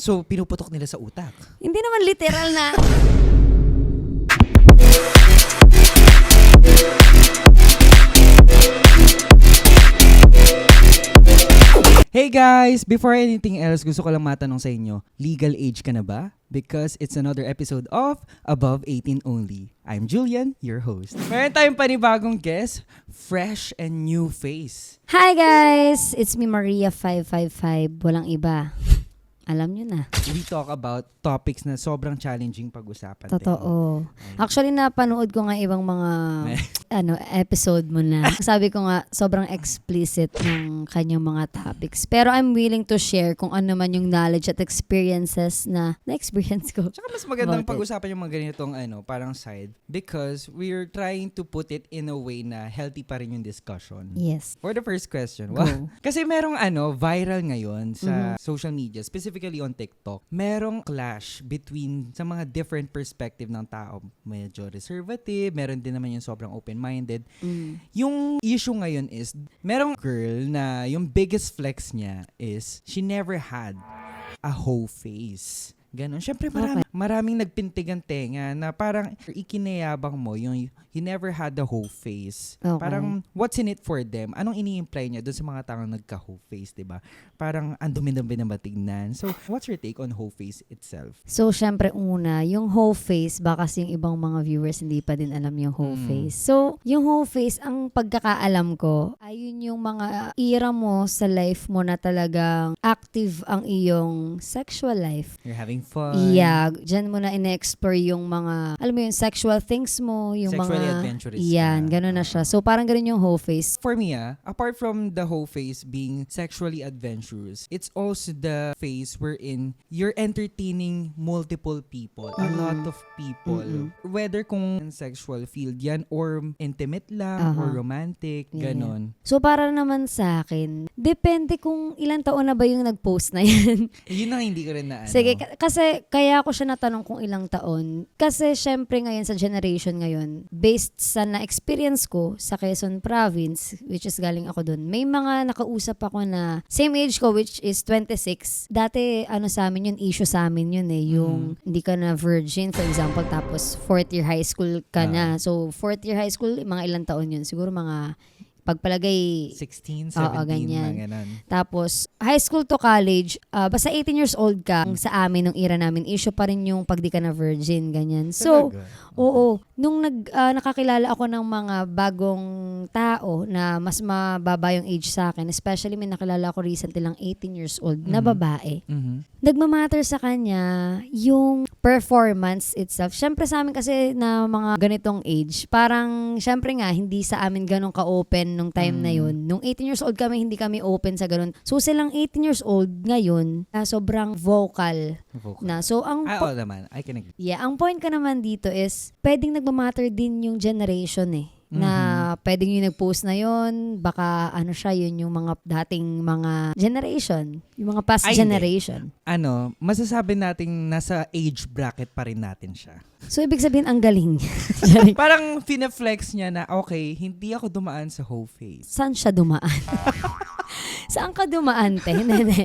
So, pinuputok nila sa utak. Hindi naman literal na. Hey guys! Before anything else, gusto ko lang matanong sa inyo, legal age ka na ba? Because it's another episode of Above 18 Only. I'm Julian, your host. Meron tayong panibagong guest, fresh and new face. Hi guys! It's me Maria 555. Walang iba. Alam nyo na. We talk about topics na sobrang challenging pag-usapan. Totoo. Actually, napanood ko nga ibang mga episode mo na. Sabi ko nga, sobrang explicit ng kanyang mga topics. Pero I'm willing to share kung ano man yung knowledge at experiences na na-experience ko. Tsaka mas magandang pag-usapan yung mga ganitong parang side because we're trying to put it in a way na healthy pa rin yung discussion. Yes. For the first question, kasi merong viral ngayon sa social media, specifically on TikTok, merong clash between sa mga different perspective ng tao. Medyo reservative, meron din naman yung sobrang open-minded. Yung issue ngayon is, merong girl na yung biggest flex niya is she never had a whole face. Ganon. Siyempre, maraming nagpintigang tenga na parang ikinayabang mo yung he never had the whole face. Okay. Parang, what's in it for them? Anong ini-imply niya doon sa mga taong nagka-whole face, diba? Parang, ang dumi-dumi na matignan. So, what's your take on whole face itself? So, syempre una, yung whole face, baka kasi yung ibang mga viewers hindi pa din alam yung whole face. So, yung whole face, ang pagkakaalam ko, ayun yung mga era mo sa life mo na talagang active ang iyong sexual life. You're having fun. Yeah, dyan mo na in-explore yung mga, alam mo yung sexual things mo, yung Sexually mga... adventurous Yan, ka. gano'n na siya. So, parang gano'n yung whole face. For me, apart from the whole face being sexually adventurous, it's also the phase wherein you're entertaining multiple people, a lot of people. Whether kung sexual field yan or intimate lang or romantic, ganon. So, para naman sa akin, depende kung ilang taon na ba yung nag-post na yan. Yun ang hindi ko rin na Sige, kasi kaya ako siya natanong kung ilang taon. Kasi syempre ngayon sa generation ngayon, based sa na-experience ko sa Quezon Province, which is galing ako dun, may mga nakausap ako na same age ko, which is 26. Dati, sa amin yun, issue sa amin yun eh. Yung hindi ka na virgin, for example, tapos fourth year high school ka na. So, fourth year high school, mga ilang taon yun? Siguro mga pagpalagay 16, 17, ganyan. mga ganon. Tapos, high school to college, basta 18 years old ka, sa amin, nung era namin, issue pa rin yung pag di ka na virgin, ganyan. So, oo. Nung nakakilala ako ng mga bagong tao na mas mababa yung age sa akin, especially may nakilala ako recently lang 18 years old na babae. Nagmamatter sa kanya yung performance itself. Syempre sa amin kasi na mga ganitong age, parang syempre nga, hindi sa amin ganun ka-open nung time na yun. Nung 18 years old kami, hindi kami open sa ganun. So silang 18 years old ngayon, sobrang vocal. Na. So ang naman, I can agree. Yeah, ang point ka naman dito is, pwedeng nagmamatter din yung generation eh. Na pwedeng yung nag-post na yun, baka yun yung mga dating mga generation, yung mga past generation. Masasabi nating nasa age bracket pa rin natin siya. So, ibig sabihin, ang galing. Parang fine-flex niya na, okay, hindi ako dumaan sa whole face. Saan siya dumaan? Saan ka dumaan, te?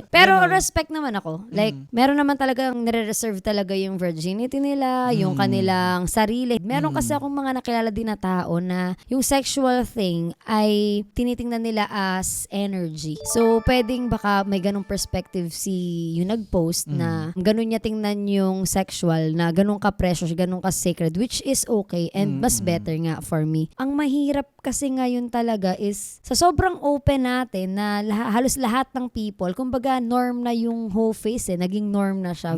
Pero respect naman ako. Like, meron naman talagang nire-reserve talaga yung virginity nila, yung kanilang sarili. Meron kasi akong mga nakilala din na tao na yung sexual thing ay tinitingnan nila as energy. So, pwedeng baka may ganong perspective si yung nag-post na ganun niya tingnan yung sexual, na ganun ka-precious, ganun ka-sacred, which is okay and mas better nga for me. Ang mahirap kasi ngayon talaga is sa sobrang open natin na halos lahat ng people, kumbaga norm na yung whole face naging norm na siya.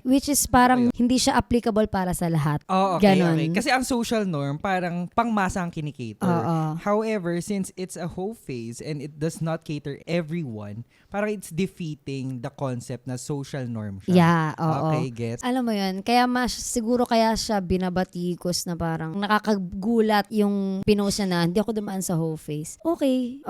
Which is parang hindi siya applicable para sa lahat. Okay. Kasi ang social norm, parang pangmasa ang kinikater. However, since it's a whole face and it does not cater everyone, parang it's defeating the concept na social norm siya. Yeah, oo. Okay, gets. Alam mo yun, kaya siguro kaya siya binabatikos na parang nakakagulat yung pinost niya na hindi ako dumaan sa whole face. Okay.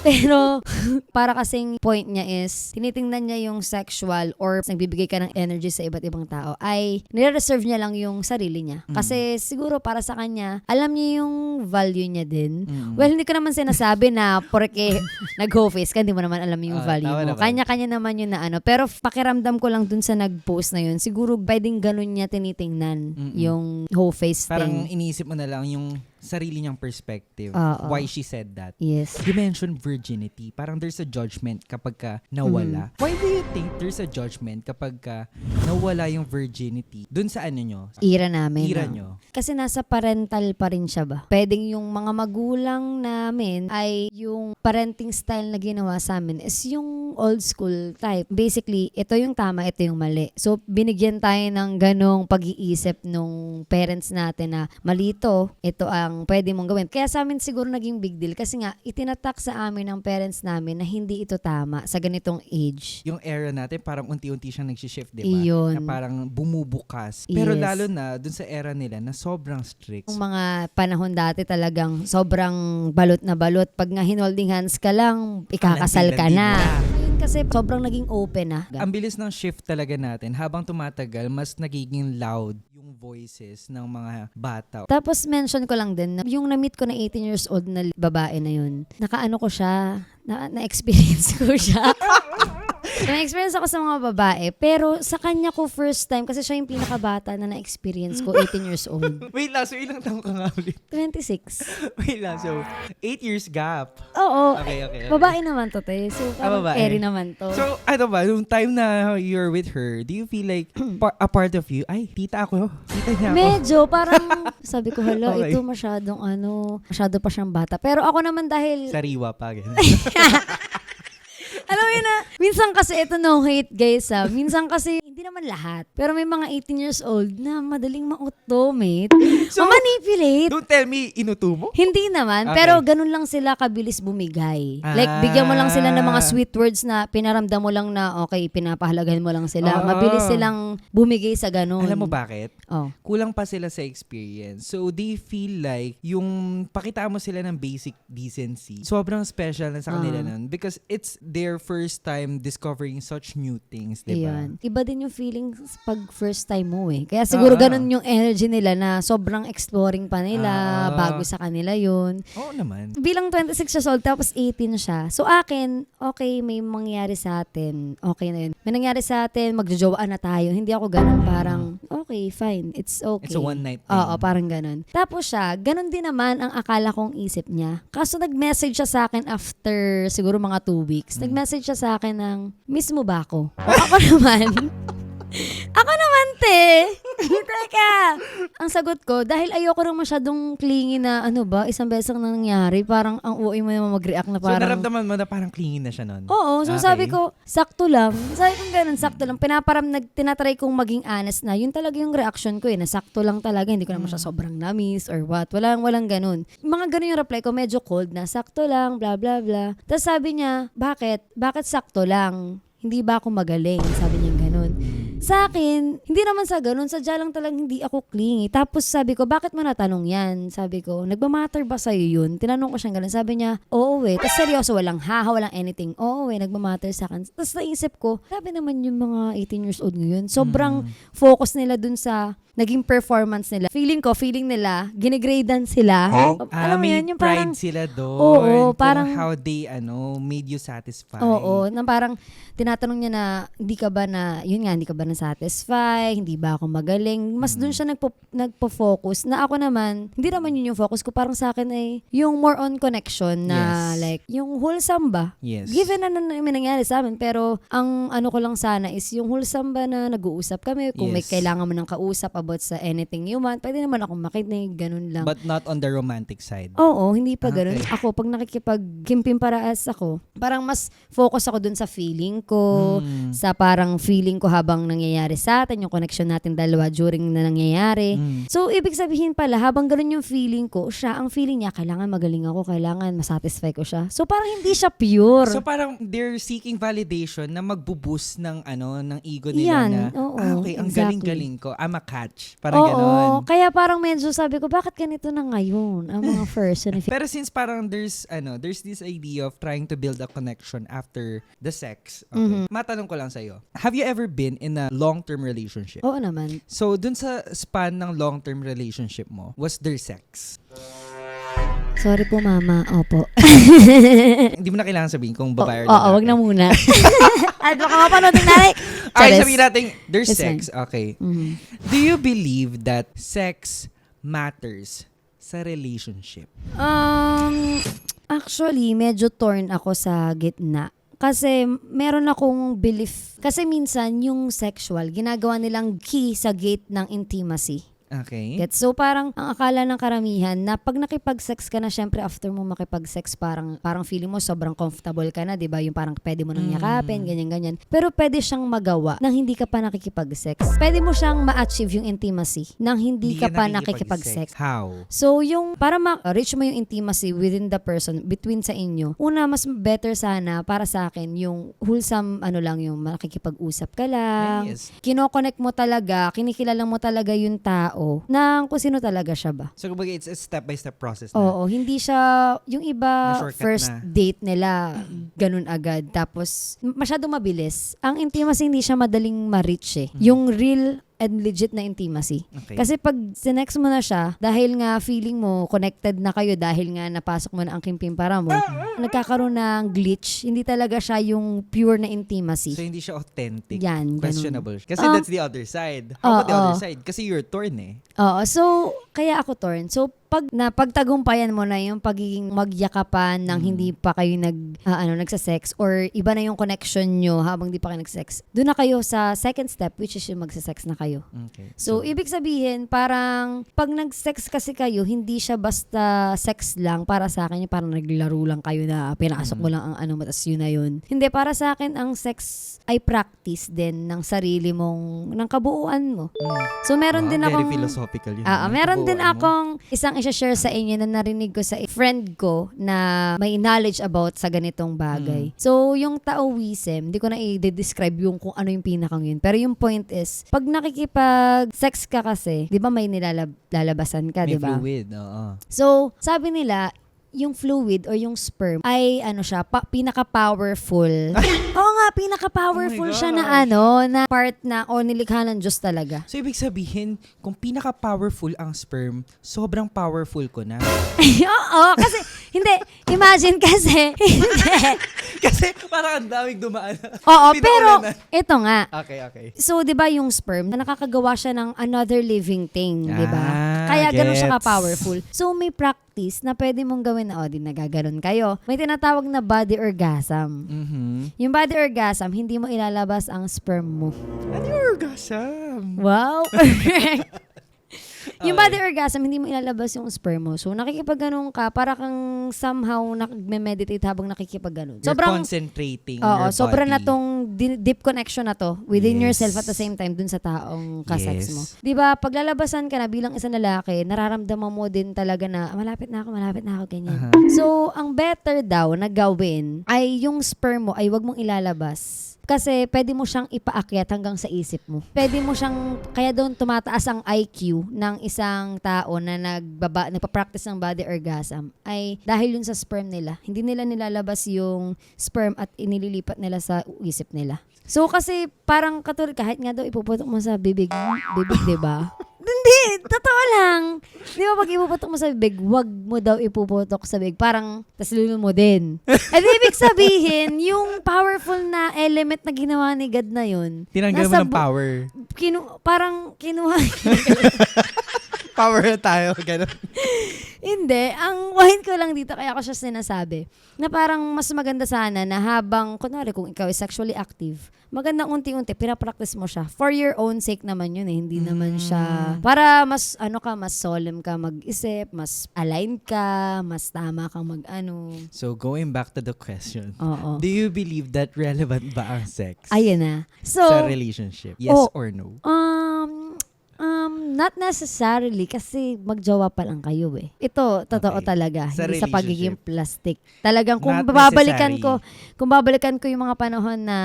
Pero Pero, para kasing point niya is, tinitingnan niya yung sexual or nagbibigay ka ng energy sa iba't ibang tao, ay nire-reserve niya lang yung sarili niya. Kasi siguro para sa kanya, alam niya yung value niya din. Well, hindi ko naman sinasabi na porque nag-ho-face ka, hindi mo naman alam yung value mo. tama naman. Kanya-kanya naman yun na ano. Pero pakiramdam ko lang dun sa nag-post na yun, siguro pwedeng ganun niya tinitingnan yung ho-face Parang thing. iniisip mo na lang yung sarili niyang perspective. Oo. Why she said that. Yes. You mentioned virginity. Parang there's a judgment kapag ka nawala. Why do you think there's a judgment kapag ka nawala yung virginity dun sa ano nyo? Ira namin. Ira no? nyo. Kasi nasa parental pa rin siya ba? Pwedeng yung mga magulang namin ay yung parenting style na ginawa sa amin is yung old school type. Basically, ito yung tama, ito yung mali. So, binigyan tayo ng ganong pag-iisip nung parents natin na mali ito ang pwede mong gawin. Kaya sa amin siguro naging big deal kasi nga, itinatak sa amin ng parents namin na hindi ito tama sa ganitong age. Yung era natin, parang unti-unti siyang nagsishift, di ba? Iyon. Na parang bumubukas. Pero Yes. lalo na dun sa era nila na sobrang strict. Yung mga panahon dati talagang sobrang balot na balot. Pag nga hinolding hands ka lang, ikakasal ka na. Ngayon kasi sobrang naging open na. Ang bilis ng shift talaga natin. Habang tumatagal, mas nagiging loud yung voices ng mga bata. Tapos mention ko lang din, na yung na-meet ko na 18 years old na babae na yun, nakaano ko siya, na-experience ko siya. Na-experience ako sa mga babae, pero sa kanya ko first time, kasi siya yung pinakabata na na-experience ko, 18 years old. Wait lang, so ilang taong ka nga ulit? 26. Wait lang, so 8 years gap. Oo. Okay. Babae naman to, te. So, parang babae. airy naman to. So, ano ba, yung time na you're with her, do you feel like a part of you, ay, tita ako, tita niya ako. Medyo, parang sabi ko, hala, Okay. ito masyado pa siyang bata. Pero ako naman dahil, Sariwa pa, ganun. alam mo yun na, minsan kasi, ito no hate guys minsan kasi, hindi naman lahat. Pero may mga 18 years old na madaling ma-automate. So, manipulate. don't tell me, inuto mo? Hindi naman, Okay. pero ganun lang sila kabilis bumigay. Like, bigyan mo lang sila ng mga sweet words na pinaramdam mo lang na, okay, pinapahalagahan mo lang sila. Oo. Mabilis silang bumigay sa ganun. Alam mo bakit? Oh. Kulang pa sila sa experience. So, they feel like yung pakita mo sila ng basic decency, sobrang special na sa kanila nun because it's their first time discovering such new things, di ba? Ayun. Iba din yung feelings pag first time mo eh. Kaya siguro ganun yung energy nila na sobrang exploring pa nila, bago sa kanila yun. Oo naman. Bilang 26 years old, tapos 18 siya. So akin, okay, may mangyari sa atin. Okay na yun. May nangyari sa atin, magjojowaan na tayo. Hindi ako ganun. Parang, okay, fine. It's okay. It's a one night thing. Oo, parang ganun. Tapos siya, ganun din naman ang akala kong isip niya. Kaso nag-message siya sa akin after siguro mga 2 weeks. Nag-message siya sa akin ng, miss mo ba ako? O ako naman, ako naman, te. Teka. Ang sagot ko, dahil ayoko nang masyadong clingy na, ano ba, isang beses lang nangyari, parang ang uwi mo naman mag-react na So, parang, naramdaman mo na parang clingy na siya nun? oo, so Okay. sabi ko, sakto lang. Sabi ko ganun, sakto lang. Tinatry kong maging honest na. Yun talaga yung reaction ko eh, na sakto lang talaga. Hindi ko naman siya sobrang namis or what. Walang ganun. Mga ganun yung reply ko, medyo cold na, sakto lang, blah, blah, blah. Tapos sabi niya, bakit? Bakit sakto lang? Hindi ba ako magaling? Sabi niya ganun. Sa akin, hindi naman sa ganun. Sadya lang talagang hindi ako clingy. Tapos sabi ko, bakit mo natanong yan? Sabi ko, nagmamatter ba sa'yo yun? Tinanong ko siya ganun. Sabi niya, oo eh. Tapos seryoso, walang haha, walang anything. Oo eh, nagmamatter sa akin. Tapos naisip ko, sabi naman yung mga 18 years old ngayon, sobrang focus nila dun sa naging performance nila. Feeling nila, ginigradean sila. Alam mo may yun, yung pride parang, sila doon. Oo, kung parang, how they, made you satisfied. oo, na parang tinatanong niya na hindi ka ba na-satisfy, hindi ba ako magaling. Mas doon siya nagpo-focus na ako naman, hindi naman yun yung focus ko. Parang sa akin ay yung more on connection na Yes. like, yung wholesome ba? Yes. Given na may nangyari sa amin, pero ang ano ko lang sana is yung wholesome ba na nag-uusap kami, kung may Yes. kailangan mo ng kausap about sa anything you want, pwede naman akong makinig, ganun lang. But not on the romantic side. Oo, hindi pa ganun. Okay. Ako, pag nakikipag-kimpim paraas ako, parang mas focus ako dun sa feeling ko, sa parang feeling ko habang nangyayari sa atin, yung connection natin dalawa during na nangyayari. So, ibig sabihin pala, habang ganun yung feeling ko, siya, ang feeling niya, kailangan magaling ako, kailangan masatisfy ko siya. So, parang hindi siya pure. So parang they're seeking validation na magbo-boost ng ng ego nila Yan, na oo, okay, ang exactly. galing-galing ko. I'm a catch. match. Parang Oo, ganon. kaya parang medyo sabi ko, bakit ganito na ngayon ang mga first and Pero since parang there's this idea of trying to build a connection after the sex. Okay. Matanong ko lang sa'yo. Have you ever been in a long-term relationship? Oo naman. So, dun sa span ng long-term relationship mo, was there sex? Sorry po, mama. Opo. Hindi mo na kailangan sabihin kung babae or Oo, lalaki. wag na muna. At baka mapanood ng nanay. Ay, sabihin natin, there's It's sex. Okay. Mhm. Do you believe that sex matters sa relationship? Actually, medyo torn ako sa gitna. Kasi meron akong belief. Kasi minsan, yung sexual, ginagawa nilang key sa gate ng intimacy. Okay. Gets? So parang ang akala ng karamihan na pag nakipag-sex ka na, syempre after mo makipag-sex, parang feeling mo sobrang comfortable ka na, 'di ba? Yung parang pwede mo nang yakapin, ganyan-ganyan. Pero pwede siyang magawa nang hindi ka pa nakikipag-sex. Pwede mo siyang ma-achieve yung intimacy nang hindi ka pa nakikipag-sex. How? So, yung para ma-reach mo yung intimacy within the person, between sa inyo, una, mas better sana para sa akin yung wholesome, yung makikipag-usap ka lang. Yes. Kino-connect mo talaga, kinikilala mo talaga yung tao na kung sino talaga siya ba. So, kumbaga, it's a step-by-step process na. Oo, hindi siya, yung iba, Na-shortcut first na. date nila, ganun agad. Tapos, masyado mabilis. Ang intimacy, hindi siya madaling ma-reach eh. Yung real and legit na intimacy. Okay. Kasi pag sinex mo na siya, dahil nga feeling mo connected na kayo, dahil nga napasok mo na ang kimpimpara mo, nagkakaroon ng glitch. Hindi talaga siya yung pure na intimacy. So, hindi siya authentic. Yan, ganun. Questionable. Kasi that's the other side. How about the other side? Kasi you're torn eh. Oo, so kaya ako torn. So pag napagtagumpayan mo na yung pagiging magyakapan nang hindi pa kayo nagsa-sex, or iba na yung connection nyo habang di pa kayo nagsa-sex, doon na kayo sa second step, which is yung magsa-sex na kayo. Okay. So ibig sabihin, parang pag nag-sex kasi kayo, hindi siya basta sex lang. Para sa akin, parang naglaro lang kayo na pinasok mo lang ang matas yun na yun. Hindi, para sa akin, ang sex ay practice din ng sarili mong, ng kabuuan mo. So meron din akong very philosophical yun. meron din Kabuuan mo. akong isang i-share sa inyo na narinig ko sa friend ko na may knowledge about sa ganitong bagay. So, yung Taoism, hindi ko na i-describe yung kung ano yung pinakang yun. Pero yung point is, pag nakikipag-sex ka kasi, di ba may nilalabasan ka, May di ba? fluid. Oo. So, sabi nila, yung fluid or yung sperm ay pinaka-powerful. Oo nga, pinaka-powerful Oh my siya gosh. na part na nilikha ng Diyos talaga. So, ibig sabihin, kung pinaka-powerful ang sperm, sobrang powerful ko na. Oo, kasi, hindi, imagine kasi, hindi. Kasi parang ang daming dumaan. Oo, Pinaulan pero, na. ito nga. Okay. So, di ba yung sperm, nakakagawa siya ng another living thing, di ba? Ah, Kaya ganun siya gets. ka-powerful. So, may practice na pwede mong gawin na, di nagaganon kayo. May tinatawag na body orgasm. Mhm. Yung body orgasm, hindi mo ilalabas ang sperm mo. Ano yung orgasm? Wow! Yung body orgasm, hindi mo ilalabas yung sperm mo. So, nakikipagganon ka, para kang somehow nagme-meditate habang nakikipagganon. You're concentrating Oo, your sobra body. na tong deep connection na to within Yes. yourself at the same time dun sa taong kasex Yes. mo. 'Di ba? Paglalabasan ka na bilang isang lalaki, nararamdaman mo din talaga na malapit na ako ganyan. So, ang better daw na gawin ay yung sperm mo ay wag mong ilalabas. Kasi pwede mo siyang ipaakyat hanggang sa isip mo. Pwede mo siyang, kaya doon tumataas ang IQ ng isang tao na nagpa-practice ng body orgasm ay dahil yun sa sperm nila. Hindi nila nilalabas yung sperm at inililipat nila sa isip nila. So kasi parang katulad, kahit nga daw ipuputok mo sa bibig, di ba? Hindi, totoo lang. Di ba pag ipuputok mo sa bibig, wag mo daw ipuputok sa bibig. Parang, tas lulun mo din. At ibig sabihin, yung powerful na element na ginawa ni God na yun, Tinanggal mo nasa ng power. parang kinuha. Power na tayo. Ganun. Hindi. Ang point ko lang dito, kaya ko siya sinasabi, na parang mas maganda sana na habang, kunwari kung ikaw is sexually active, magandang unti-unti, pinapractice mo siya. For your own sake naman yun eh. Hindi naman siya, para mas, mas solemn ka mag-isip, mas align ka, mas tama kang mag-ano. So, going back to the question. Oo. Do you believe that relevant ba ang sex Ayun na. So, sa relationship? Yes Oh. or no? Not necessarily kasi magjowa pa lang kayo eh. Ito, totoo Okay. talaga. Sa Hindi sa pagiging relationship. plastic. Talagang kung Not babalikan necessary. kung babalikan ko yung mga panahon na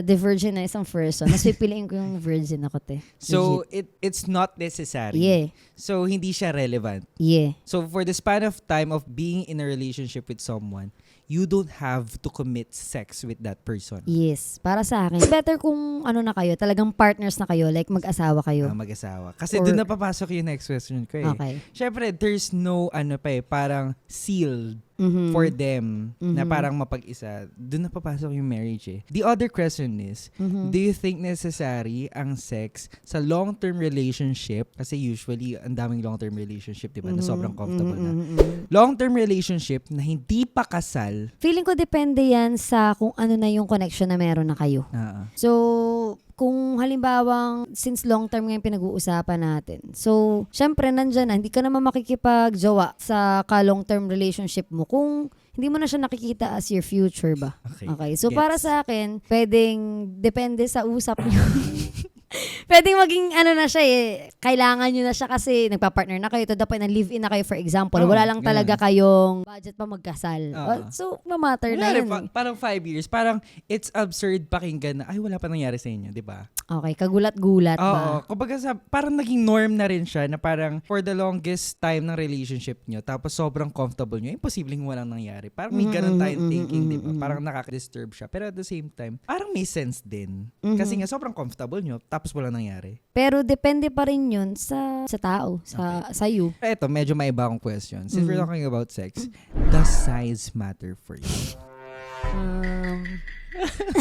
virgin na isang person, mas pipiliin ko yung virgin ako, te. So, it's not necessary. Yeah. So, hindi siya relevant. Yeah. So, for the span of time of being in a relationship with someone, you don't have to commit sex with that person. Yes. Para sa akin, better kung ano na kayo, talagang partners na kayo, like mag-asawa kayo. Mag-asawa. Kasi Or- doon na papasok yung next question ko eh. Okay. Syempre, there's no, parang sealed Mhm. for them na Mhm. parang mapag-isa. Doon na papasok yung marriage eh. The other question is, Mhm. do you think necessary ang sex sa long-term relationship? Kasi usually, ang daming long-term relationship, di ba, na sobrang comfortable na. Long-term relationship na hindi pa kasal. Feeling ko depende yan sa kung ano na yung connection na meron na kayo. So, kung halimbawang since long term ngayon pinag-uusapan natin. So, syempre nandyan na, hindi ka naman makikipag-jowa sa ka-long term relationship mo kung hindi mo na siya nakikita as your future ba. Okay. So, Gets. para sa akin, pwedeng depende sa usap niyo. Pwedeng maging ano na siya eh, kailangan nyo na siya kasi nagpa-partner na kayo to the point na live-in na kayo for example. Oo, Wala lang ganun. talaga kayong budget pa magkasal. Oo. So, mamatter na Kunyari, yun eh. parang 5 years, parang it's absurd pakinggan na, ay, wala pa nangyari sa inyo, di ba? Okay, kagulat-gulat Oo, ba? kumbaga parang naging norm na rin siya na parang for the longest time ng relationship nyo, tapos sobrang comfortable nyo, imposibleng walang nangyari. Parang may ganun tayong thinking, di ba? Parang nakaka-disturb siya. Pero at the same time, parang may sense din. Kasi nga sobrang comfortable nyo, tapos walang nangyari. Pero depende pa rin yun sa tao, sa you. Eto, medyo may iba akong question. Since we're talking about sex, does size matter for you?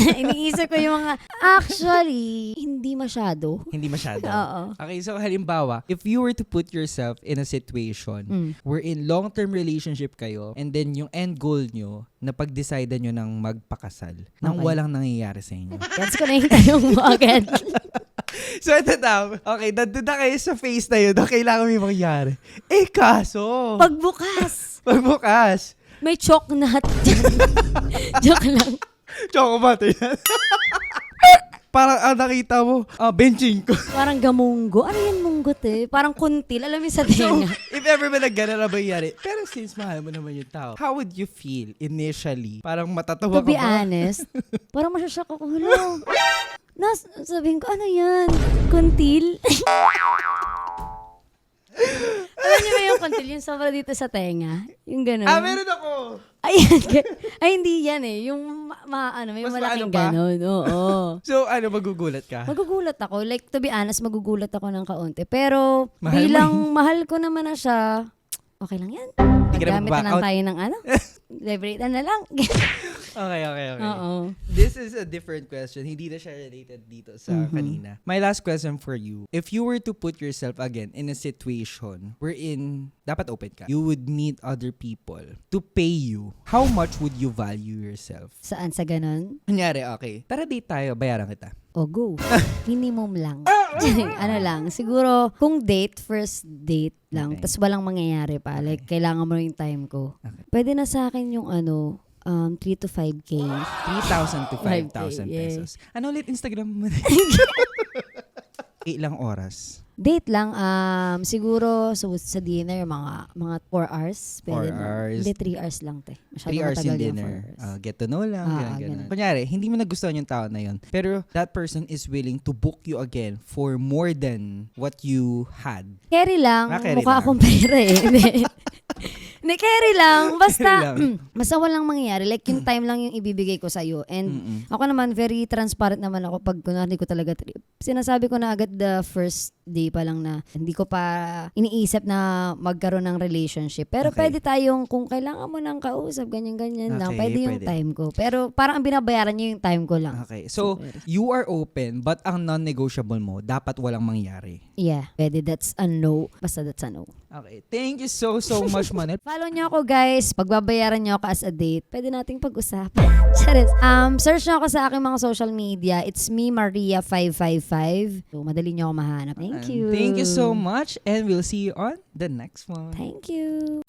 Iniisip ko yung mga, actually, hindi masyado. Hindi masyado. Oo. Okay, so halimbawa, if you were to put yourself in a situation where in long-term relationship kayo and then yung end goal nyo na pag-decide nyo ng magpakasal nang Okay. walang nangyayari sa inyo. Gets ko na yung tanong mo agad. So ito na, okay, nandun na kayo sa phase na yun na kailangan may mangyari. Eh kaso, Pagbukas, pagbukas, may choknut dyan. Joke lang. chocolate yan. Parang nakita mo, benching ko. Parang gamunggo. Ano yan munggot eh? Parang kuntil. Alam mo sa So, tenga. if ever man nagana na mangyari, pero since mahal mo naman yung tao, how would you feel initially? Parang matatawa To ka be ba? honest, parang masyashock ako. Hello. Sabihin ko, ano yan? Kuntil? Alam niyo ba yung kuntil? Yung sobra dito sa tenga? Yung gano'n. Meron ako! Ayan. Ay, hindi yan eh. Yung may Mas malaking maano pa? gano'n. Oo. So, magugulat ka? Magugulat ako. Like, to be honest, magugulat ako ng kaunti. Pero, Mahal mo bilang mahal ko naman na siya, okay lang yan. Hindi ka na Magamit na mag-back lang out? tayo ng Vibrate na lang. Okay. Oo. This is a different question. Hindi na siya related dito sa kanina. My last question for you. If you were to put yourself again in a situation wherein dapat open ka, you would need other people to pay you, how much would you value yourself? Saan sa ganon? Kunyari, okay, tara date tayo, bayaran kita. O go. Minimum lang. Ano lang. Siguro, kung first date lang, Okay. tas walang mangyayari pa. Like, kailangan mo yung time ko. Okay. Pwede na sa akin yung 3 to 5K. 3,000 to 5,000 yeah. pesos. Ano ulit Instagram mo? Ilang oras? Date lang, siguro sa dinner, mga 4 hours. 4 Pwede na. hours. Hindi, 3 hours lang, te. 3 Masyado hours matagal in yung dinner. 4 hours. Get to know lang. Ganun. ganun. Kunyari, hindi mo nagustuhan yung tao na yun. Pero that person is willing to book you again for more than what you had. Carry lang. Carry Mukha lang. akong pera eh. Hindi, carry lang. Basta, Carry lang. basta walang mangyayari. Like, yung time lang yung ibibigay ko sa'yo. And ako naman, very transparent naman ako pag kunwari ko talaga trip. Sinasabi ko na agad the first day pa lang na hindi ko pa iniisip na magkaroon ng relationship. Pero Okay. pwede tayong, kung kailangan mo ng kausap, ganyan-ganyan lang. Okay, Pwede yung pwede. time ko. Pero parang ang binabayaran niyo yung time ko lang. Okay. So, you are open but ang non-negotiable mo, dapat walang mangyari. Yeah, pwede. That's a no. Basta that's a no. Okay. Thank you so much, Manel. Follow niyo ako, guys. Pagbabayaran niyo ako as a date, pwede nating pag-usapan. Charis. Search niyo ako sa aking mga social media. It's me, Maria555. So, madali niyo ako mahanap. Thank you. Thank you so much and we'll see you on the next one. Thank you.